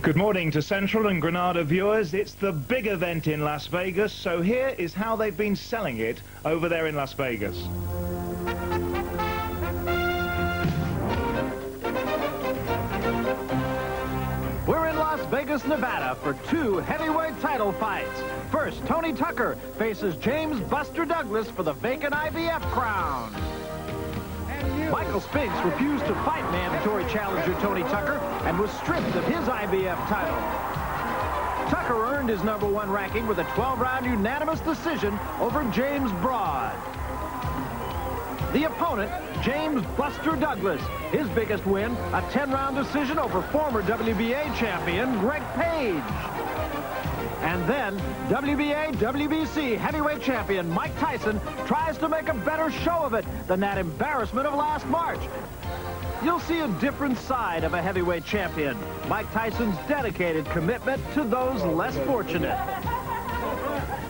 Good morning to Central and Granada viewers. It's the big event in Las Vegas, so here is how they've been selling it over there in Las Vegas. We're in Las Vegas, Nevada for two heavyweight title fights. First, Tony Tucker faces James Buster Douglas for the vacant IBF crown. Michael Spinks refused to fight mandatory challenger Tony Tucker and was stripped of his IBF title. Tucker earned his #1 ranking with a 12-round unanimous decision over James Broad. The opponent, James Buster Douglas. His biggest win, a 10-round decision over former WBA champion Greg Page. And then, WBA, WBC heavyweight champion Mike Tyson tries to make a better show of it than that embarrassment of last March. You'll see a different side of a heavyweight champion. Mike Tyson's dedicated commitment to those less fortunate.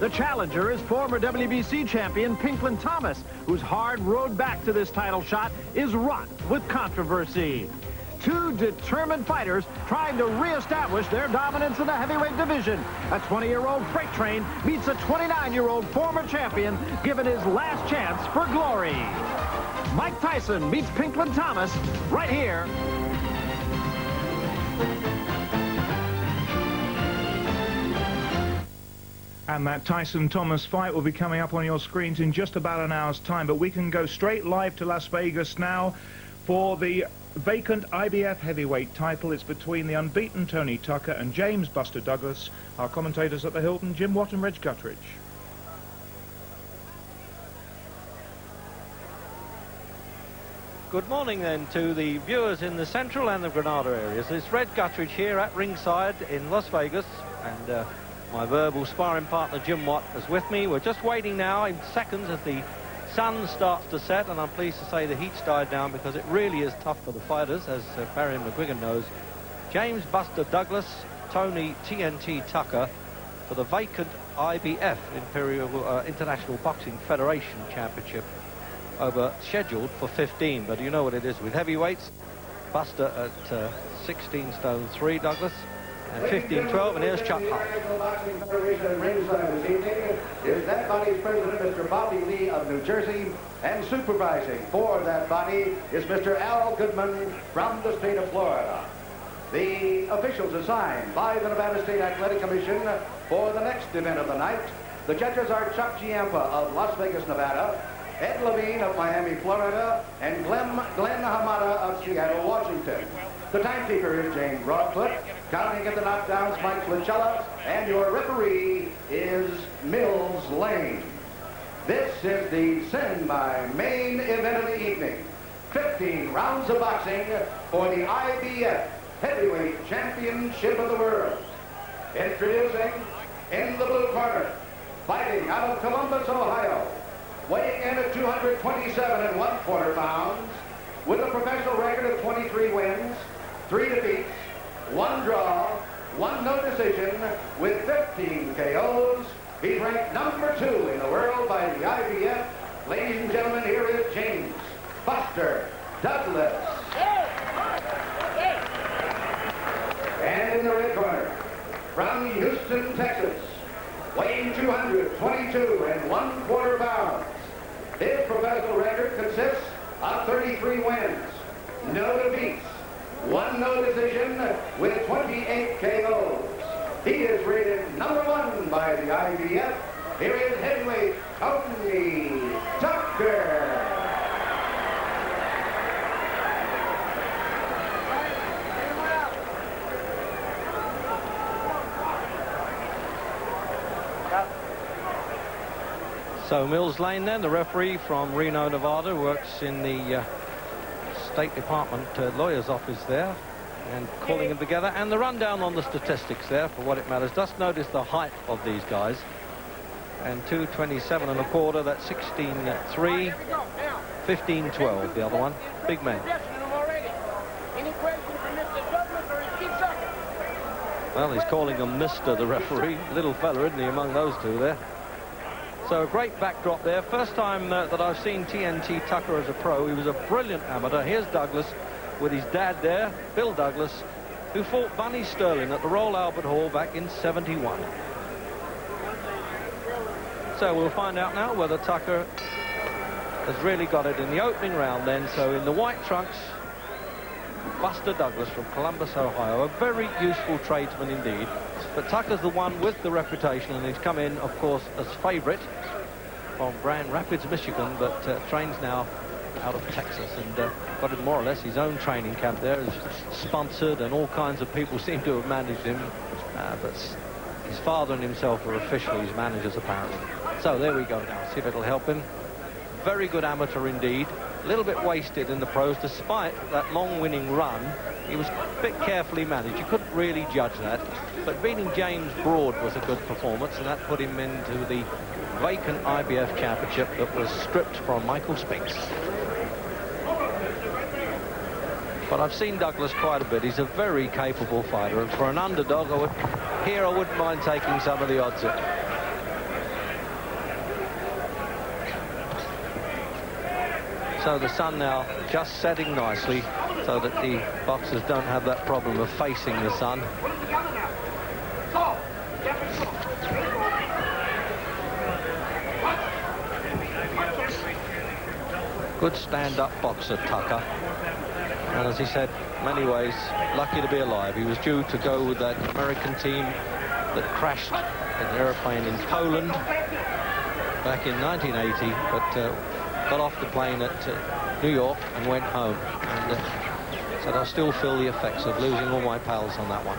The challenger is former WBC champion Pinklin Thomas, whose hard road back to this title shot is wrought with controversy. Two determined fighters trying to reestablish their dominance in the heavyweight division. A 20-year-old freight train meets a 29-year-old former champion given his last chance for glory. Mike Tyson meets Pinklin Thomas right here. And that Tyson-Thomas fight will be coming up on your screens in just about an hour's time, but we can go straight live to Las Vegas now for the vacant IBF heavyweight title. It's between the unbeaten Tony Tucker and James Buster Douglas. Our commentators at the Hilton, Jim Watt and Reg Guttridge. Good morning then to the viewers in the Central and the Granada areas. It's Reg Guttridge here at ringside in Las Vegas, and my verbal sparring partner Jim Watt is with me. We're just waiting now in seconds as the sun starts to set, and I'm pleased to say the heat's died down because it really is tough for the fighters, as Barry McGuigan knows. James Buster Douglas, Tony TNT Tucker for the vacant IBF, International Boxing Federation Championship, scheduled for 15. But you know what it is with heavyweights. Buster at 16 stone 3, Douglas, and 15-12, and here's Chuck Huff. Boxing Federation ringside this evening is that body's president, Mr. Bobby Lee of New Jersey, and supervising for that body is Mr. Al Goodman from the state of Florida. The officials assigned by the Nevada State Athletic Commission for the next event of the night. The judges are Chuck Giampa of Las Vegas, Nevada, Ed Levine of Miami, Florida, and Glenn Hamada of Seattle, Washington. The timekeeper is Jane Broadfoot. Counting at the knockdowns, Mike Flichella, and your referee is Mills Lane. This is the semi-main event of the evening. 15 rounds of boxing for the IBF Heavyweight Championship of the World. Introducing in the blue corner, fighting out of Columbus, Ohio, weighing in at 227 1/4 pounds, with a professional record of 23 wins, 3 defeats, 1 draw, 1 no decision, with 15 KOs. He's ranked #2 in the world by the IBF. Ladies and gentlemen, here is James Buster Douglas. And in the red corner, from Houston, Texas, weighing 222 1/4 pounds. His professional record consists of 33 wins, no defeats, 1 no decision, with 28 KOs. He is rated #1 by the IBF. Here is heavyweight Tony Tucker. So Mills Lane then, the referee from Reno, Nevada, works in the State Department lawyer's office there, and calling them together. And the rundown on the statistics there, for what it matters. Just notice the height of these guys. And 227 1/4, that's 16-3, 15-12, the other one. Big man. Well, he's calling him Mr. the referee. Little fella, isn't he, among those two there? So a great backdrop there. First time that I've seen TNT Tucker as a pro. He was a brilliant amateur. Here's Douglas with his dad there, Bill Douglas, who fought Bunny Sterling at the Royal Albert Hall back in '71. So we'll find out now whether Tucker has really got it in the opening round then. So in the white trunks, Buster Douglas from Columbus, Ohio, a very useful tradesman indeed. But Tucker's the one with the reputation, and he's come in, of course, as favourite from Grand Rapids, Michigan, but trains now out of Texas, and got it more or less his own training camp there. Is sponsored, and all kinds of people seem to have managed him, but his father and himself are officially his managers, apparently. So there we go now. See if it'll help him. Very good amateur indeed. A little bit wasted in the pros, despite that long winning run. He was a bit carefully managed. You couldn't really judge that. But beating James Broad was a good performance, and that put him into the vacant IBF championship that was stripped from Michael Spinks. But I've seen Douglas quite a bit. He's a very capable fighter, and for an underdog, I wouldn't mind taking some of the odds in. So the sun now just setting nicely so that the boxers don't have that problem of facing the sun. Good stand-up boxer, Tucker. And as he said, in many ways, lucky to be alive. He was due to go with that American team that crashed an airplane in Poland back in 1980, but got off the plane at New York and went home, and said I'll still feel the effects of losing all my pals on that one.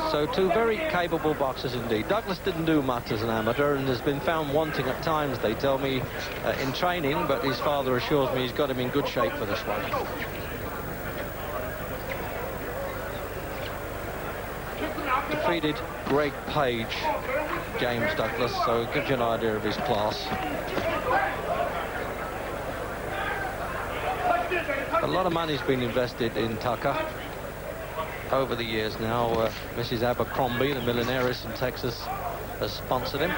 So two very capable boxers indeed. Douglas didn't do much as an amateur and has been found wanting at times, they tell me, in training, but his father assures me he's got him in good shape for this one. Defeated Greg Page, James Douglas, so it gives you an idea of his class. A lot of money's been invested in Tucker over the years now. Mrs. Abercrombie, the millionaires in Texas, has sponsored him.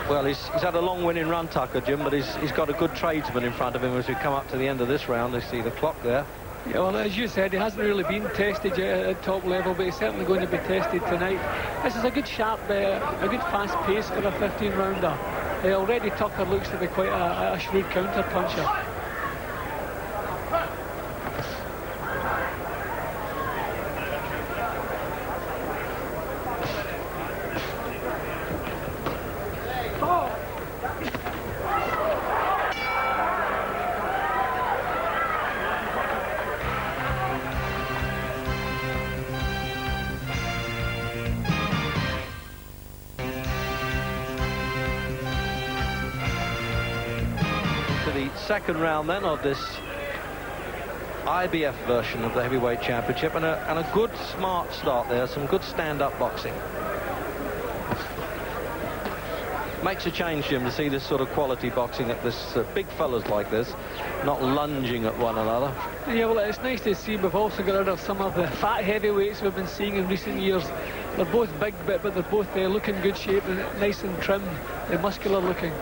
Well, he's had a long winning run, Tucker, Jim, but he's got a good tradesman in front of him as we come up to the end of this round. I see the clock there. Yeah, well, as you said, he hasn't really been tested yet at top level, but he's certainly going to be tested tonight. This is a good sharp, a good fast pace for a 15-rounder. Already Tucker looks to be quite a shrewd counter-puncher. Second round then of this IBF version of the heavyweight championship, and a good smart start there, some good stand-up boxing. Makes a change, Jim, to see this sort of quality boxing at this big fellas like this, not lunging at one another. Yeah, well, it's nice to see. We've also got rid of some of the fat heavyweights we've been seeing in recent years. They're both big, but they're both looking good shape and nice and trim, muscular looking.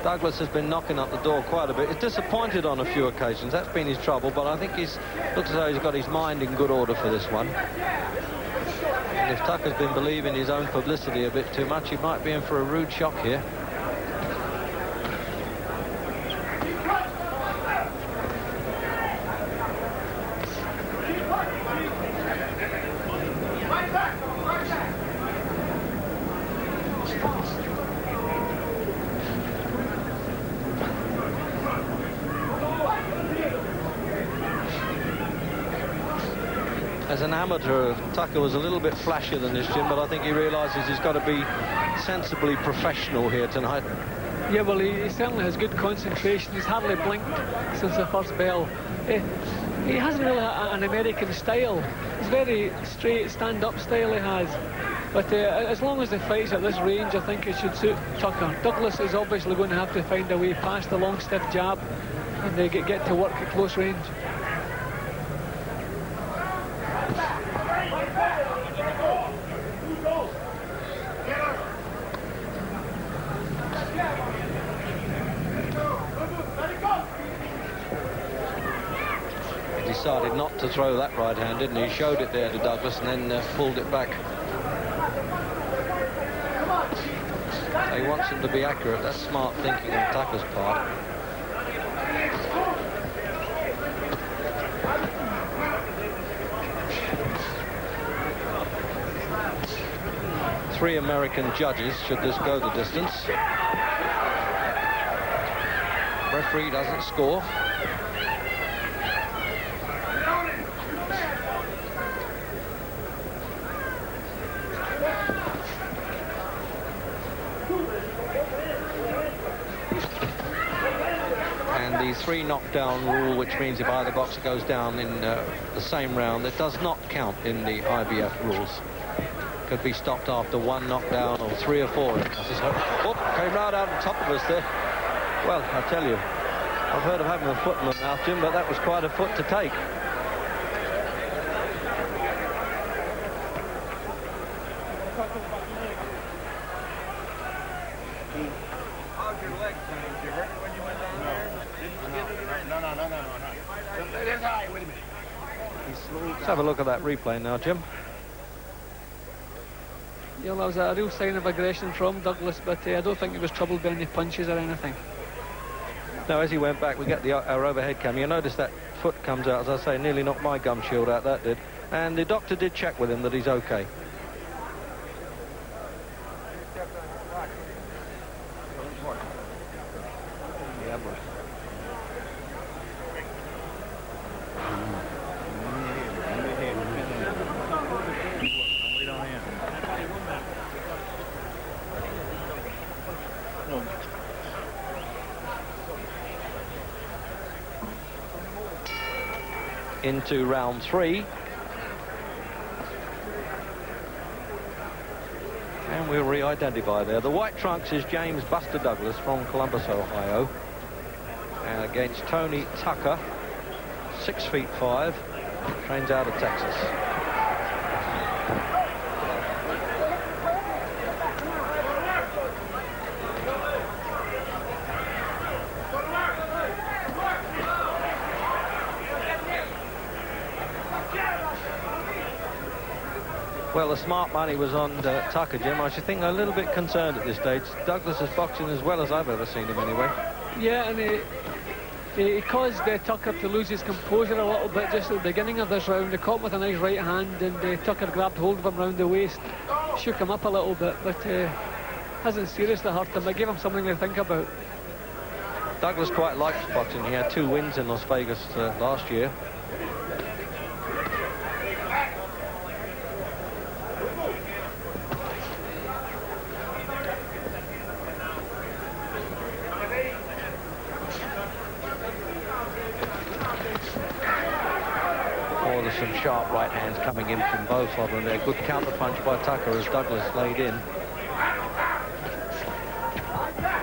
Douglas has been knocking up the door quite a bit. He's disappointed on a few occasions. That's been his trouble, but I think looks as though he's got his mind in good order for this one. And if Tucker's been believing his own publicity a bit too much, he might be in for a rude shock here. As an amateur, Tucker was a little bit flashier than this, Jim, but I think he realises he's got to be sensibly professional here tonight. Yeah, well, he certainly has good concentration. He's hardly blinked since the first bell. He hasn't really an American style. It's very straight, stand-up style he has. But as long as the fight's at this range, I think it should suit Tucker. Douglas is obviously going to have to find a way past the long, stiff jab and they get to work at close range. He decided not to throw that right hand, didn't he? He showed it there to Douglas and then pulled it back. He wants him to be accurate. That's smart thinking on Tucker's part. Three American judges should this go the distance. Referee doesn't score. The three knockdown rule, which means if either boxer goes down in the same round, it does not count in the IBF rules. Could be stopped after one knockdown or three or four. Oh, came right out on top of us there. Well, I tell you, I've heard of having a foot in the mouth, Jim, but that was quite a foot to take. How's your leg, Tony? Did you hurt it when you went down there? Didn't you get it right? No. That's all right. Wait a minute. Let's have a look at that replay now, Jim. Yeah, well, that was a real sign of aggression from Douglas, but I don't think he was troubled by any punches or anything. Now, as he went back, we get our overhead cam. You notice that foot comes out, as I say, nearly knocked my gum shield out, that did. And the doctor did check with him that he's okay. Into round three. And we'll re-identify there. The white trunks is James Buster Douglas from Columbus, Ohio. And against Tony Tucker, 6'5", trains out of Texas. Well, the smart money was on Tucker, Jim. I should think a little bit concerned at this stage. Douglas is boxing as well as I've ever seen him anyway. Yeah, and he caused Tucker to lose his composure a little bit just at the beginning of this round. He caught him with a nice right hand and Tucker grabbed hold of him round the waist, shook him up a little bit, but hasn't seriously hurt him. It gave him something to think about. Douglas quite likes boxing. He had 2 wins in Las Vegas last year. Some sharp right hands coming in from both of them. A good counter punch by Tucker as Douglas laid in.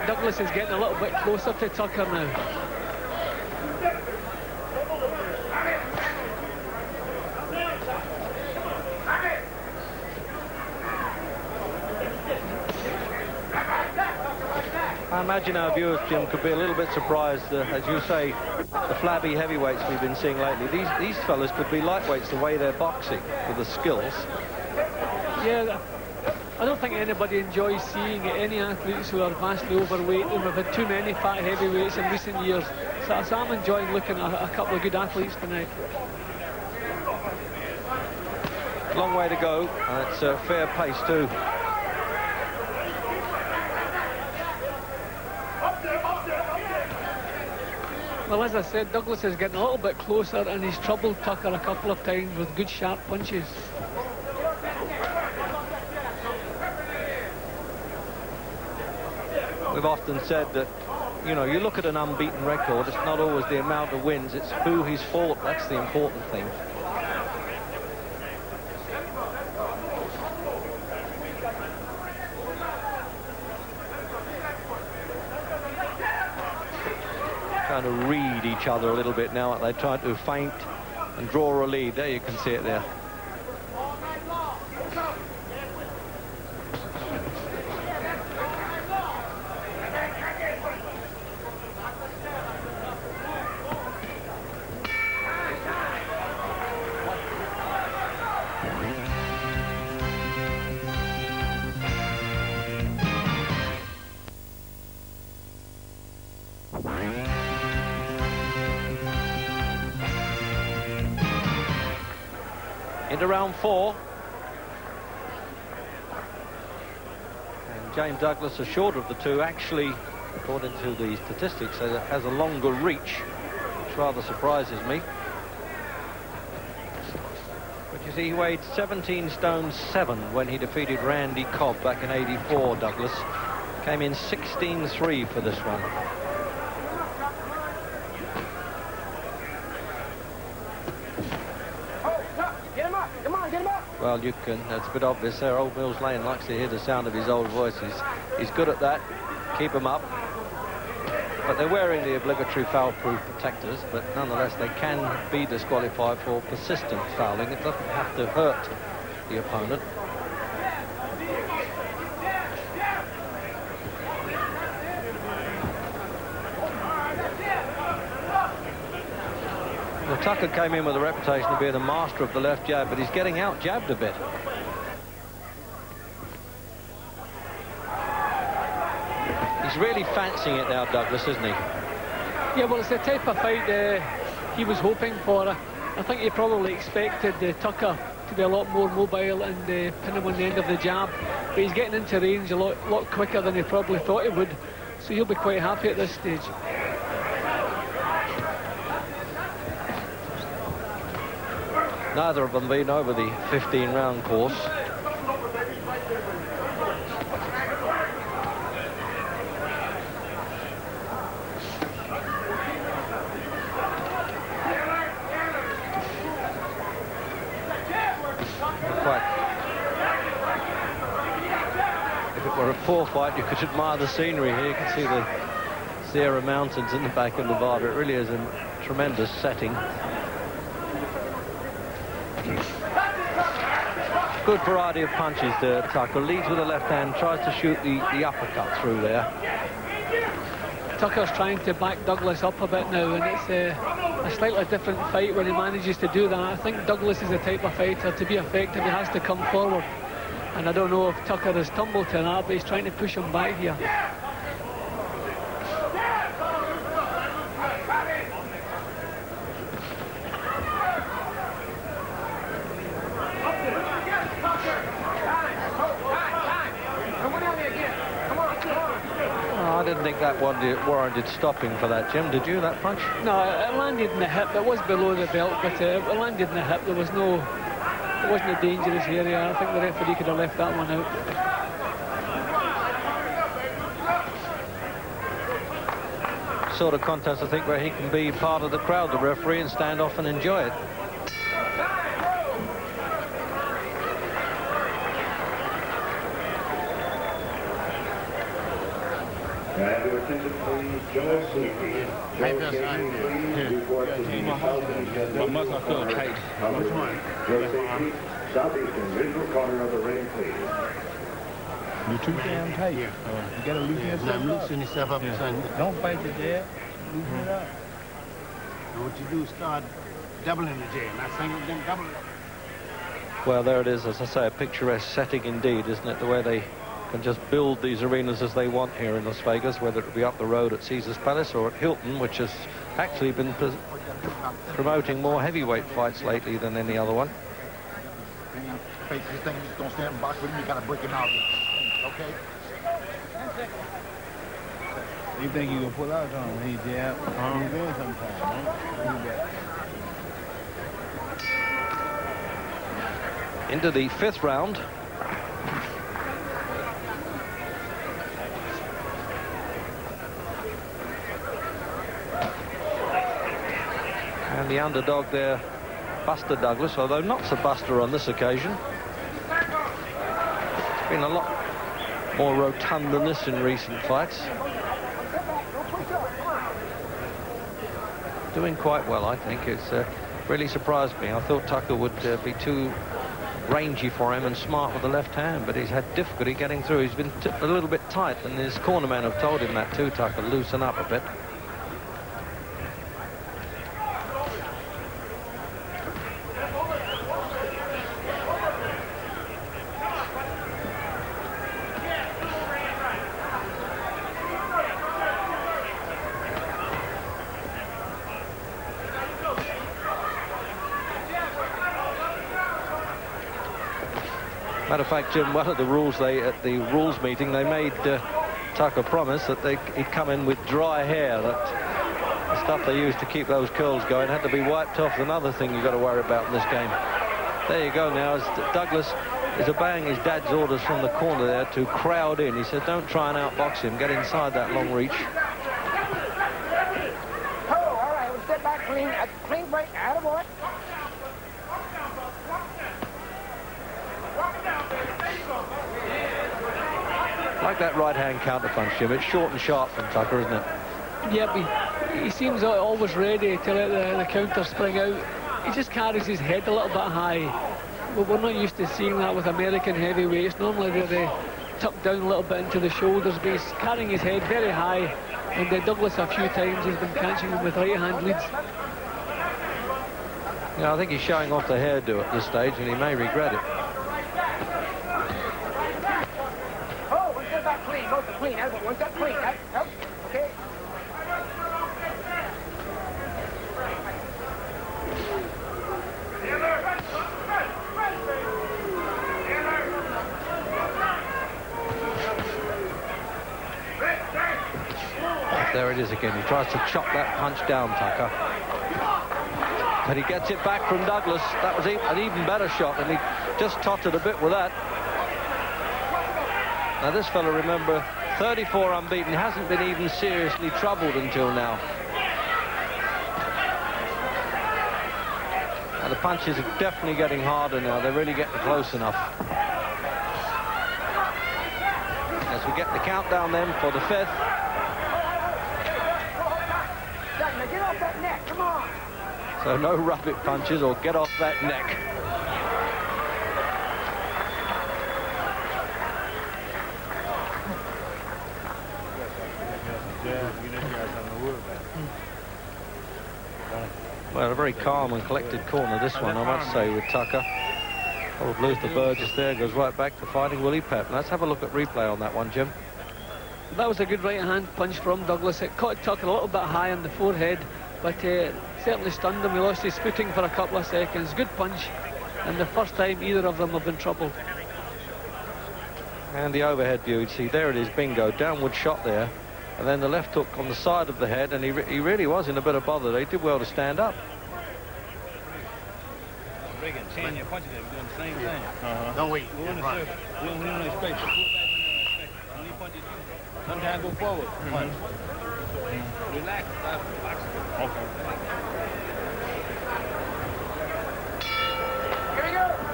Douglas is getting a little bit closer to Tucker now. I imagine our viewers, Jim, could be a little bit surprised, as you say, the flabby heavyweights we've been seeing lately. These fellas could be lightweights the way they're boxing with the skills. Yeah, I don't think anybody enjoys seeing any athletes who are vastly overweight, and we've had too many fat heavyweights in recent years. So I'm enjoying looking at a couple of good athletes tonight. Long way to go, and it's a fair pace too. Well, as I said, Douglas is getting a little bit closer and he's troubled Tucker a couple of times with good sharp punches. We've often said that, you know, you look at an unbeaten record, it's not always the amount of wins, it's who he's fought. That's the important thing. trying to read each other a little bit now. They're trying to feint and draw a lead. There, you can see it there. Into round 4. And James Douglas, the shorter of the two, actually, according to the statistics, has a longer reach, which rather surprises me. But you see, he weighed 17 stone 7 when he defeated Randy Cobb back in '84, Douglas. Came in 16-3 for this one. Well, you can, it's a bit obvious there. Old Mills Lane likes to hear the sound of his old voice. He's good at that. Keep him up. But they're wearing the obligatory foul-proof protectors, but nonetheless they can be disqualified for persistent fouling. It doesn't have to hurt the opponent. Well, Tucker came in with a reputation of being a master of the left jab, but he's getting out jabbed a bit. He's really fancying it now, Douglas, isn't he? Yeah, well, it's the type of fight he was hoping for. I think he probably expected Tucker to be a lot more mobile and pin him on the end of the jab, but he's getting into range a lot quicker than he probably thought he would, so he'll be quite happy at this stage. Neither of them been over the 15-round course. If it were a poor fight, you could admire the scenery here. You can see the Sierra Mountains in the back of Nevada. It really is a tremendous setting. Good variety of punches there. Tucker leads with the left hand, tries to shoot the uppercut through there. Tucker's trying to back Douglas up a bit now, and it's a slightly different fight when he manages to do that. I think Douglas is the type of fighter, to be effective, he has to come forward. And I don't know if Tucker has tumbled to that, but he's trying to push him back here. I didn't think that one warranted stopping for that, Jim. Did you, that punch? No, it landed in the hip. It was below the belt, but it landed in the hip. There wasn't a dangerous area. I think the referee could have left that one out. Sort of contest, I think, where he can be part of the crowd, the referee, and stand off and enjoy it. Your attention, please. Joe Sneaky. My muscle feel tight. Which one? Joe Sneaky, southeastern visual corner of the ring, please. You're too damn tight. You gotta loosen yourself up. Loosen yourself up, son. Don't fight the jab. Loosen it up. And what you do is start doubling the jab. Not single, then double it. Well, there it is, as I say, a picturesque setting indeed, isn't it? The way they can just build these arenas as they want here in Las Vegas, whether it be up the road at Caesars Palace or at Hilton, which has actually been promoting more heavyweight fights lately than any other one. This thing is gonna stand and box with him, you gotta break him out. Okay? You think you can pull out on him? He jab. He's doing sometimes, right? Into the 5th round. And the underdog there, Buster Douglas, although not so Buster on this occasion. It's been a lot more rotund than this in recent fights. doing quite well, I think. It's really surprised me. I thought Tucker would be too rangy for him and smart with the left hand, but he's had difficulty getting through. He's been a little bit tight, and his cornermen have told him that too, Tucker. Loosen up a bit. Matter of fact, Jim, one of the rules at the rules meeting, they made Tucker promise that he'd come in with dry hair. That the stuff they used to keep those curls going had to be wiped off. Another thing you've got to worry about in this game. There you go now, as Douglas is obeying his dad's orders from the corner there to crowd in. He said, don't try and outbox him, get inside that long reach. Oh, all right, we'll step back clean. Clean break, attaboy. Like that right-hand counter punch, Jim. It's short and sharp from Tucker, isn't it? Yeah, he seems always ready to let the counter spring out. He just carries his head a little bit high. But we're not used to seeing that with American heavyweights. Normally they're tucked down a little bit into the shoulders, but he's carrying his head very high. And Douglas a few times has been catching him with right-hand leads. Yeah, I think he's showing off the hairdo at this stage, and he may regret it. Clean, one step clean. Okay. There it is again. He tries to chop that punch down, Tucker. But he gets it back from Douglas. That was an even better shot, and he just tottered a bit with that. Now this fella, remember, 34 unbeaten, hasn't been even seriously troubled until now. And the punches are definitely getting harder now. They're really getting close enough. As we get the countdown then for the 5th. Get off that neck, come on. So no rabbit punches or get off that neck. Well, a very calm and collected corner, this one, I must say, with Tucker. Old Luther Burgess there goes right back to fighting Willie Pep. Let's have a look at replay on that one, Jim. That was a good right-hand punch from Douglas. It caught Tucker a little bit high on the forehead, but certainly stunned him. He lost his footing for a couple of seconds. Good punch, and the first time either of them have been troubled. And the overhead view, you see, there it is, bingo, downward shot there. And then the left hook on the side of the head, and he really was in a bit of bother. They did well to stand up. Reagan, seeing your punches, we're doing the same thing. Don't wait. Go in the circle. We don't expect you. When you punch it, sometimes go forward. Punch. Relax. Okay.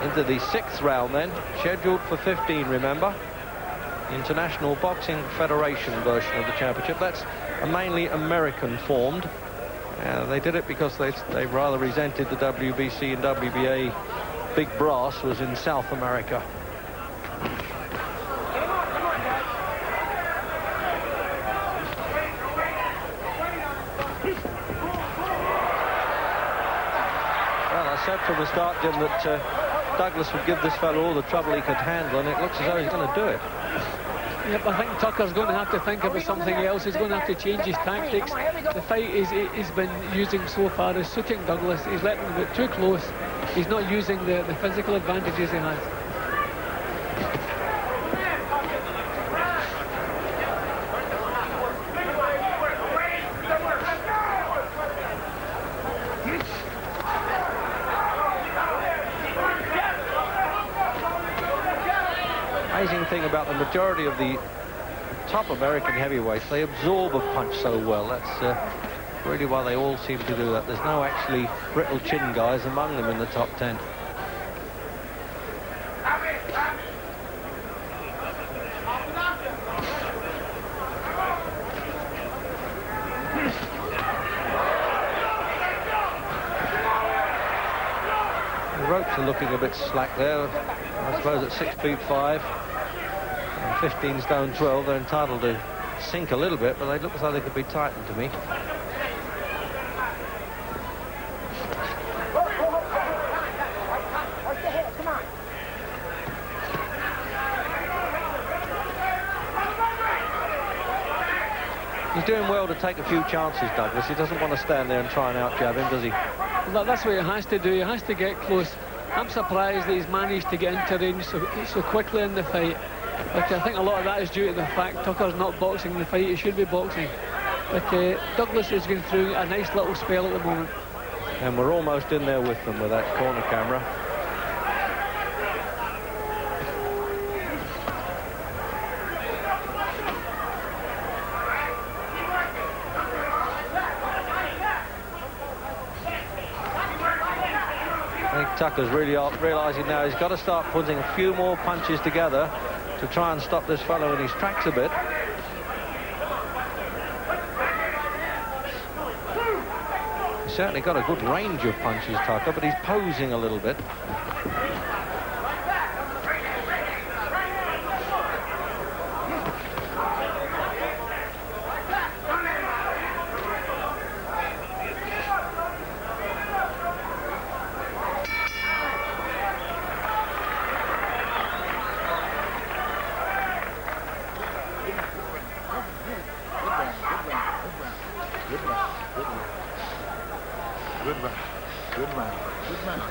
Into the 6th round then, scheduled for 15, remember. International Boxing Federation version of the championship. That's a mainly American formed. They did it because they rather resented the WBC and WBA big brass was in South America. Well, I said from the start, Jim, that Douglas would give this fellow all the trouble he could handle, and it looks as though he's going to do it. Yep, I think Tucker's going to have to think about something else. He's going to have to change his tactics. The fight he's been using so far is suiting Douglas. He's letting him get too close. He's not using the physical advantages he has. Amazing thing about the majority of the top American heavyweights, they absorb a punch so well. That's really why they all seem to do that. There's no actually brittle chin guys among them in the top 10. Legs are looking a bit slack there. I suppose at 6 feet 5 and 15 stone 12, they're entitled to sink a little bit, but they look as though they could be tightened to me. He's doing well to take a few chances, Douglas. He doesn't want to stand there and try and out-jab him, does he? Well, that's what he has to do. He has to get close. I'm surprised that he's managed to get into range so quickly in the fight. But I think a lot of that is due to the fact Tucker's not boxing the fight. He should be boxing. But Douglas is going through a nice little spell at the moment. And we're almost in there with them with that corner camera. I think Tucker's really realising now he's got to start putting a few more punches together to try and stop this fellow in his tracks a bit. He's certainly got a good range of punches, Tucker, but he's posing a little bit.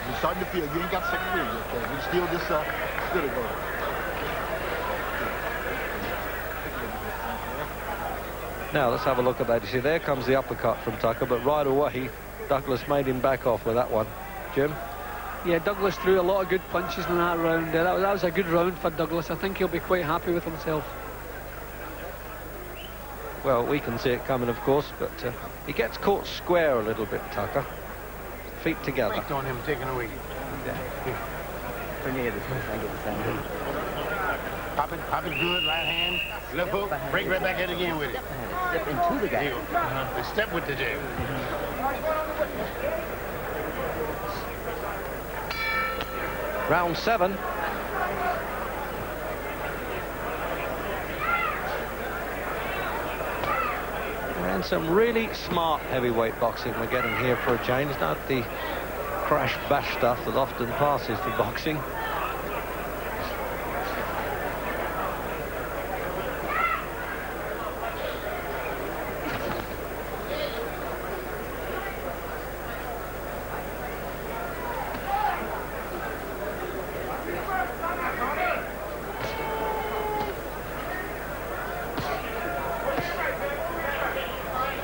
You're starting to feel you ain't got 6 feet yet, Kev. You still just good ago. Now let's have a look at that. You see, there comes the uppercut from Tucker, but right away Douglas made him back off with that one. Jim? Yeah, Douglas threw a lot of good punches in that round. That was a good round for Douglas. I think he'll be quite happy with himself. Well, we can see it coming, of course, but he gets caught square a little bit, Tucker. Feet together. Wait on him taking a week. Pop it good, right hand, left hook, break right back at it again with it. Step into the guy. And step with the jab. Round 7. And some really smart heavyweight boxing we're getting here for a change. Not the crash bash stuff that often passes for boxing.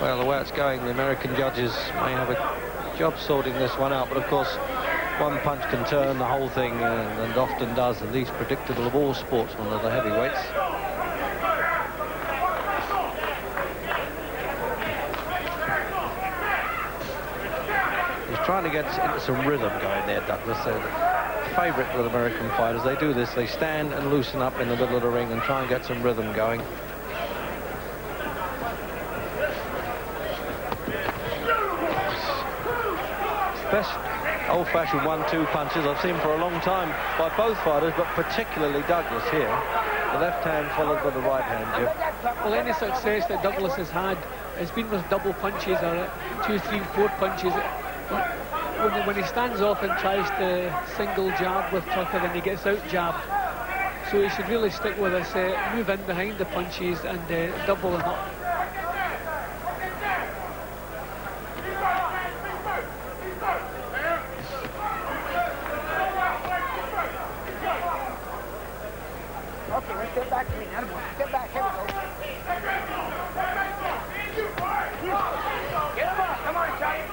Well, the way it's going, the American judges may have a job sorting this one out, but of course, one punch can turn the whole thing, and often does, the least predictable of all sportsmen are the heavyweights. He's trying to get into some rhythm going there, Douglas. The favourite with American fighters, they do this, they stand and loosen up in the middle of the ring and try and get some rhythm going. Best old-fashioned 1-2 punches I've seen for a long time by both fighters, but particularly Douglas here. The left hand followed by the right hand, Jim. Well, any success that Douglas has had has been with double punches or 2, 3, 4 punches. When he stands off and tries to single jab with Tucker, then he gets out jabbed. So he should really stick with us, move in behind the punches and double them up. Step back, clean. Step back, here we go. Get him up. Come on, Johnny.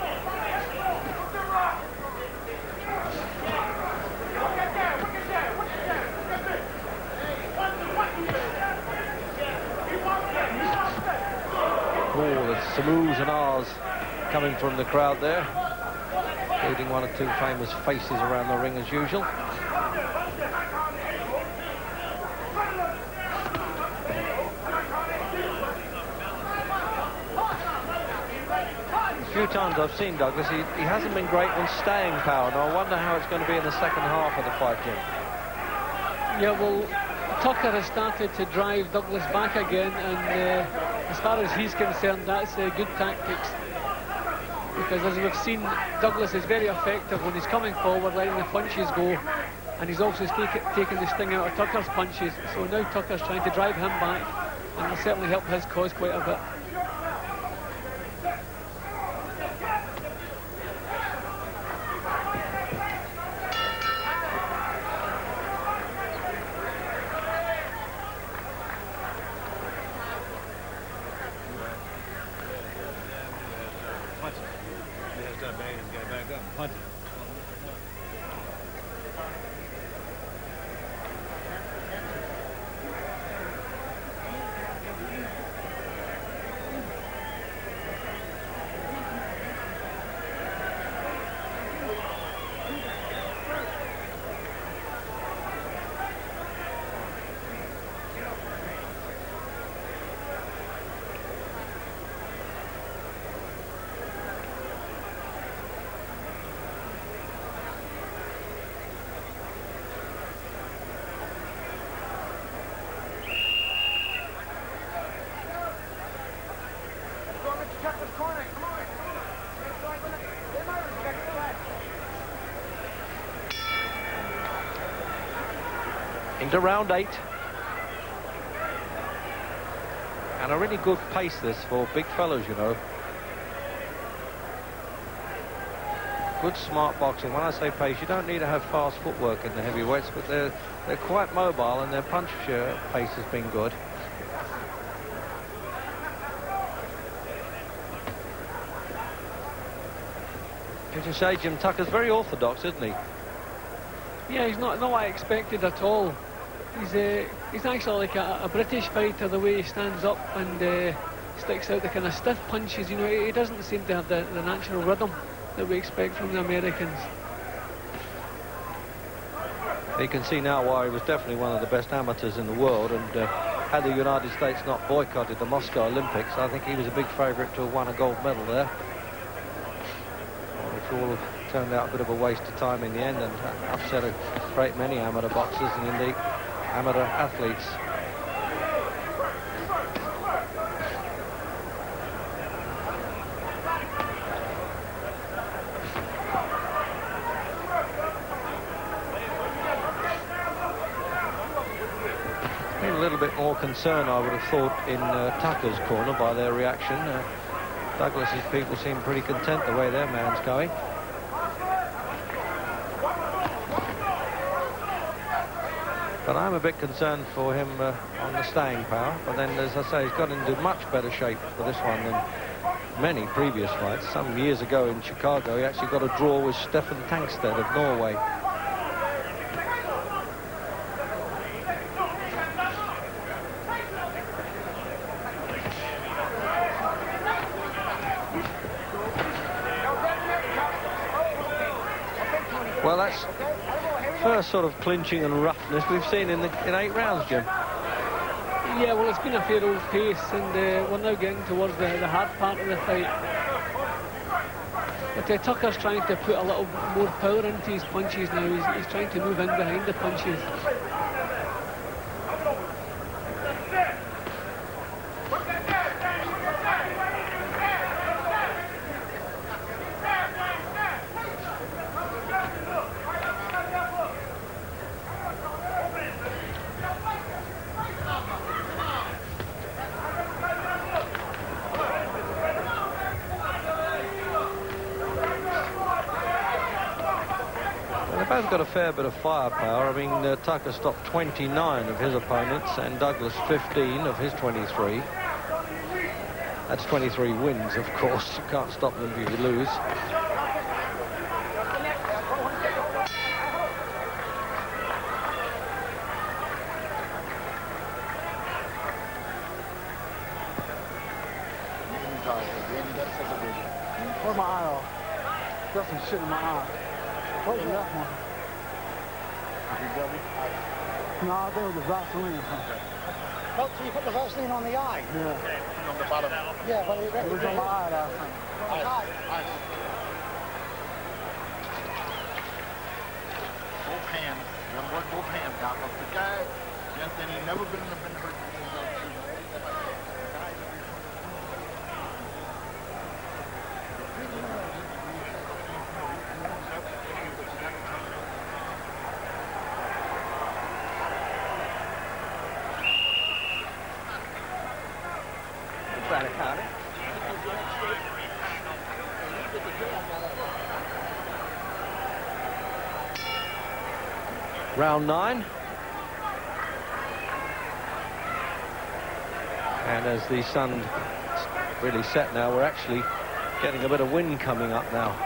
Oh, there's some oohs and ahs coming from the crowd there, including 1 or 2 famous faces around the ring as usual. few times I've seen Douglas, he hasn't been great on staying power. And I wonder how it's going to be in the second half of the fight, Jim. Yeah, well, Tucker has started to drive Douglas back again, and as far as he's concerned, that's good tactics. Because as we've seen, Douglas is very effective when he's coming forward, letting the punches go, and he's also taking the sting out of Tucker's punches. So now Tucker's trying to drive him back, and will certainly help his cause quite a bit. Into round 8. And a really good pace this for big fellows, you know. Good smart boxing. When I say pace, you don't need to have fast footwork in the heavyweights, but they're quite mobile, and their punch pace has been good. As you say, Jim, Tucker's very orthodox, isn't he? Yeah, he's not what I expected at all. He's actually like a British fighter, the way he stands up and sticks out the kind of stiff punches. You know, he doesn't seem to have the natural rhythm that we expect from the Americans. You can see now why he was definitely one of the best amateurs in the world, and had the United States not boycotted the Moscow Olympics, I think he was a big favourite to have won a gold medal there. Which all have turned out a bit of a waste of time in the end, and upset a great many amateur boxers and indeed amateur athletes. Been a little bit more concern, I would have thought, in Tucker's corner by their reaction. Douglas's people seem pretty content the way their man's going. But I'm a bit concerned for him on the staying power. But then, as I say, he's got into much better shape for this one than many previous fights. Some years ago in Chicago, he actually got a draw with Stefan Tankstead of Norway. Well, that's first sort of clinching and roughness we've seen in 8 rounds, Jim. Yeah, well, it's been a fair old pace, and we're now getting towards the hard part of the fight. But Tucker's trying to put a little more power into his punches now. He's trying to move in behind the punches. Both got a fair bit of firepower. I mean, Tucker stopped 29 of his opponents and Douglas 15 of his 23. That's 23 wins, of course. You can't stop them if you lose. Where's my eye off? Got some shit in my eye. Where's that one? No, I think it was Vaseline. Well, so you put the Vaseline on the eye? Yeah. On the bottom. Yeah, but it was on my eye last time. Ice. Both hands. You gotta work both hands out. But the guy, just then, he never been in the hurt. Round 9. And as the sun really set now, we're actually getting a bit of wind coming up now.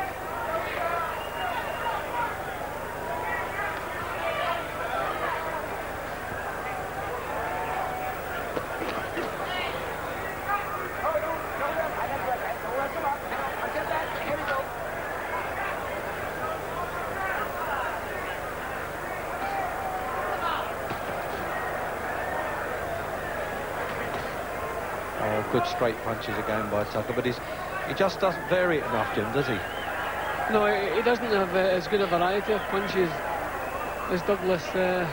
Good straight punches again by Tucker, but he just doesn't vary it enough, Jim, does he? No, he doesn't have as good a variety of punches as Douglas. But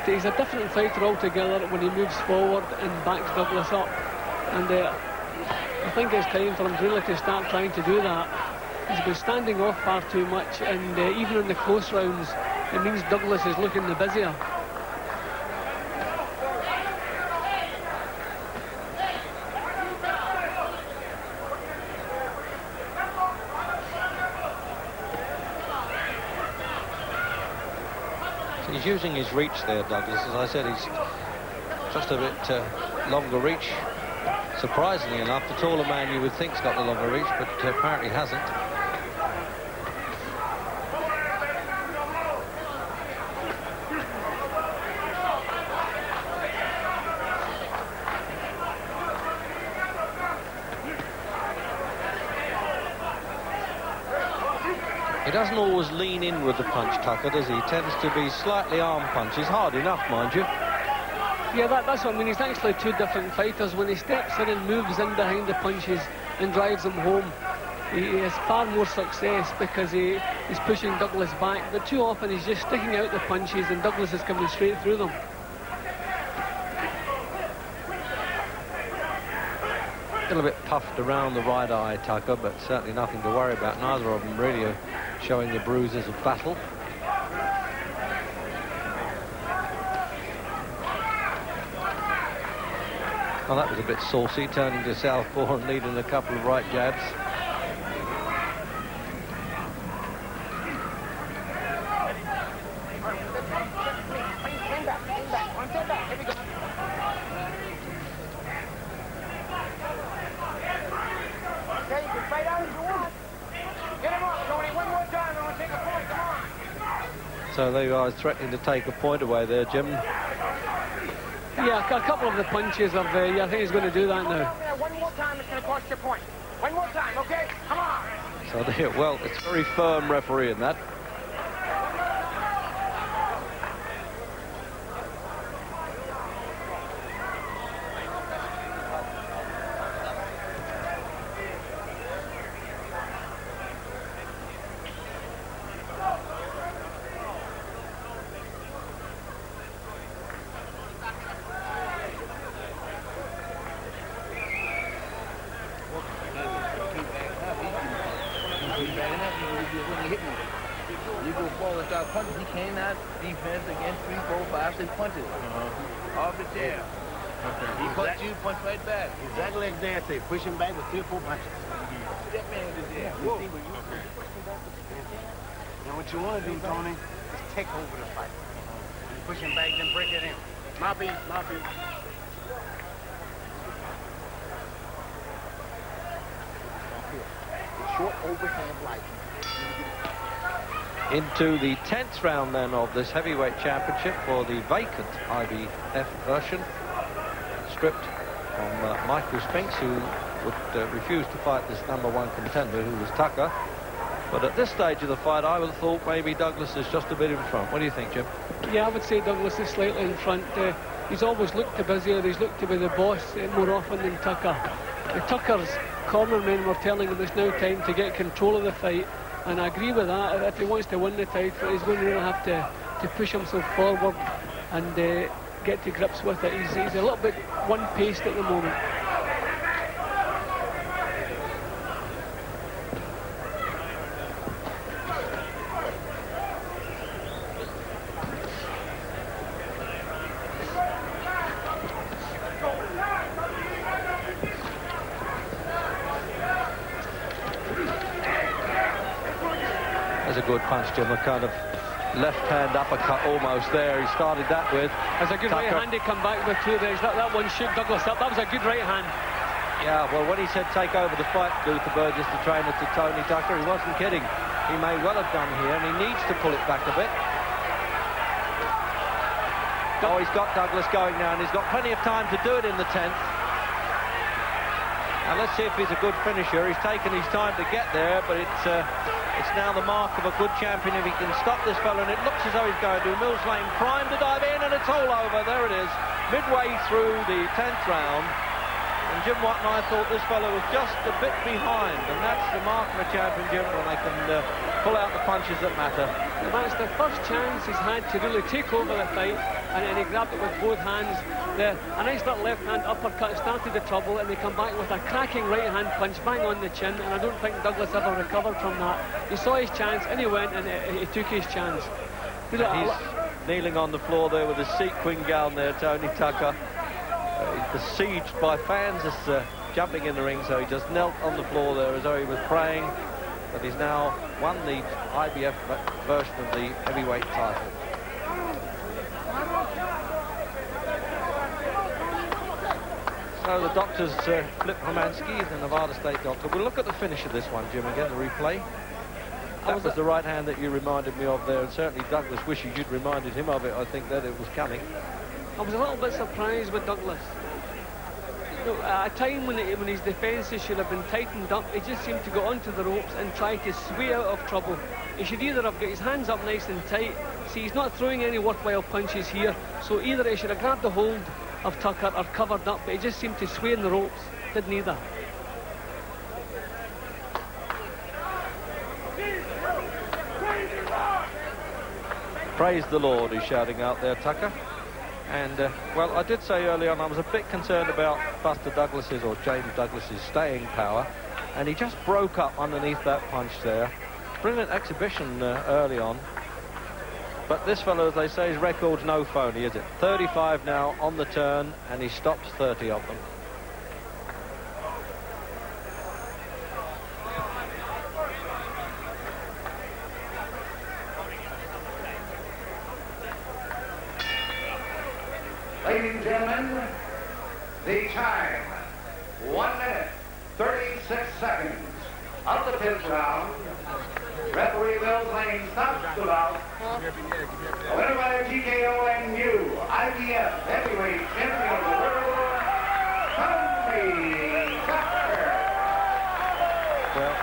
he's a different fighter altogether when he moves forward and backs Douglas up. And I think it's time for him really to start trying to do that. He's been standing off far too much, and even in the close rounds, it means Douglas is looking the busier. He's using his reach there, Douglas. As I said, he's just a bit longer reach. Surprisingly enough, the taller man you would think's got the longer reach, but apparently hasn't. He doesn't always lean in with the punch, Tucker, does he? He tends to be slightly arm punches. Hard enough, mind you. Yeah, that's what I mean. He's actually two different fighters. When he steps in and moves in behind the punches and drives them home, he has far more success because he's pushing Douglas back. But too often he's just sticking out the punches and Douglas is coming straight through them. A little bit puffed around the right eye, Tucker, but certainly nothing to worry about. Neither of them really are showing the bruises of battle. Well, that was a bit saucy, turning to southpaw and leading a couple of right jabs. So there you are, threatening to take a point away there, Jim. Yeah, a couple of the punches of I think he's going to do that now. One more time, it's going to cost you a point. One more time, okay? Come on. So there, well, it's very firm referee in that. You go forward, start punching. He cannot defense against 3, 4, 5, 6 punches. Off the chair. He punch you, punch right back. Exactly like that. Say, push him back with 3 or 4 punches. That man is there. Whoa. Now what you want to do, Tony, is take over the fight. Push him back, then break it in. Mouthpiece. Short overhand right. Into the 10th round then of this heavyweight championship for the vacant IBF version. Stripped from Michael Spinks, who would refuse to fight this #1 contender, who was Tucker. But at this stage of the fight, I would have thought maybe Douglas is just a bit in front. What do you think, Jim? Yeah, I would say Douglas is slightly in front. He's always looked to busier. He's looked to be the boss more often than Tucker. Tucker's corner men were telling him it's now time to get control of the fight, and I agree with that. If he wants to win the title, he's going to really have to push himself forward and get to grips with it. He's a little bit one-paced at the moment. There's a good punch, Jim, a kind of left-hand uppercut almost there. He started that with. There's a good right hand he come back with too. That one shook Douglas up. That was a good right hand. Yeah, well, when he said take over the fight, Luther Burgess, the trainer, to Tony Tucker, he wasn't kidding. He may well have done here, and he needs to pull it back a bit. Oh, he's got Douglas going now, and he's got plenty of time to do it in the 10th. And let's see if he's a good finisher. He's taken his time to get there, but it's now the mark of a good champion if he can stop this fellow, and it looks as though he's going to. Mills Lane primed to dive in, and it's all over. There it is, midway through the 10th round. And Jim Watt and I thought this fellow was just a bit behind, and that's the mark of a champion, Jim, when they can pull out the punches that matter. And that's the first chance he's had to really take over the fight, and he grabbed it with both hands. A nice little left-hand uppercut started the trouble, and they come back with a cracking right-hand punch bang on the chin, and I don't think Douglas ever recovered from that. He saw his chance, and he went, and he took his chance. He's kneeling on the floor there with his sequin gown there, Tony Tucker. He's besieged by fans as jumping in the ring, so he just knelt on the floor there as though he was praying. But he's now won the IBF version of the heavyweight title. So the doctors, Flip Romansky, the Nevada State doctor. We'll look at the finish of this one, Jim, again, the replay. That was the right hand that you reminded me of there, and certainly Douglas wishes you'd reminded him of it. I think that it was coming. I was a little bit surprised with Douglas. You know, at a time when his defences should have been tightened up, he just seemed to go onto the ropes and try to sway out of trouble. He should either have got his hands up nice and tight. See, he's not throwing any worthwhile punches here, so either he should have grabbed the hold of Tucker or covered up, but he just seemed to sway in the ropes. Did neither. Praise the Lord, he's shouting out there, Tucker. And, well, I did say early on I was a bit concerned about Buster Douglas's, or James Douglas's, staying power, and he just broke up underneath that punch there. Brilliant exhibition early on. But this fellow, as they say, his record's no phony, is it? 35 now on the turn, and he stops 30 of them. Ladies and gentlemen, the time, 1 minute, 36 seconds of the 10th round. Referee Mills Lane stops the bout. Winner by TKO and new IBF heavyweight champion of the world, Tony Tucker. Well,